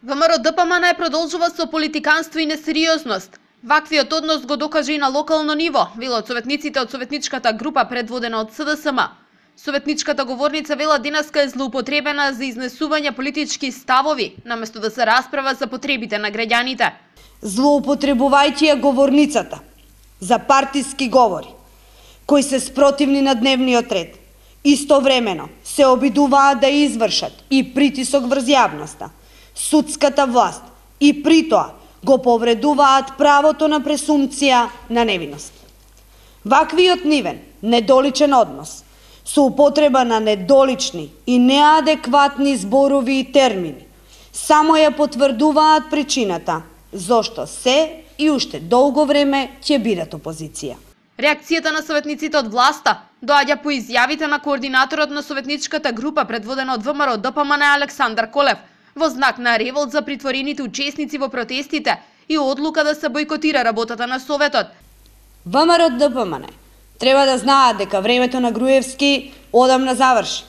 ВМРО ДПМН продолжува со политиканство и несериозност. Ваквиот однос го докаже и на локално ниво, велат советниците од советничката група предводена од СДСМ. Советничката говорница вела денеска е злоупотребена за изнесување политички ставови, наместо да се расправа за потребите на граѓаните. Злоупотребувајќи ја говорницата за партиски говори, кои се спротивни на дневниот ред, истовремено се обидуваат да извршат и притисок врз јавноста, судската власт и при тоа го повредуваат правото на пресумпција на невиност. Ваквиот нивен, недоличен однос, со употреба на недолични и неадекватни зборови и термини, само ја потврдуваат причината зошто се и уште долго време ќе бидат опозиција. Реакцијата на советниците од власта доаѓа по изјавите на координаторот на советничката група предводена од ВМРО ДПМН Александар Колев, во знак на револт за притворените учесници во протестите и одлука да се бојкотира работата на Советот. ВМРО ДПМН треба да знаат дека времето на Груевски одамна заврши.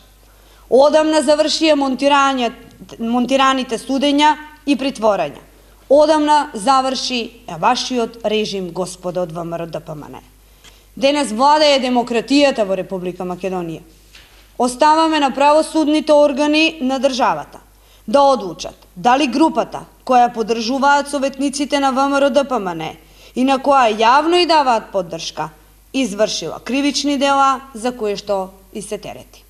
Одамна завршија монтираните судења и притворања. Одамна заврши вашиот режим, господа од ВМРО ДПМН. Денес владее демократијата во Република Македонија. Оставаме на правосудните органи на државата да одлучат дали групата која поддржуваат советниците на ВМРО ДПМН и на која јавно и даваат поддршка, извршила кривични дела за кои што и се терети.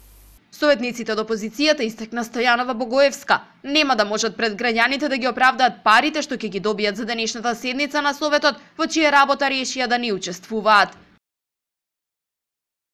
Советниците од опозицијата, истакна Стојанова Богоевска, нема да можат пред граѓаните да ги оправдаат парите што ќе ги добијат за денешната седница на Советот, во чија работа решија да не учествуваат.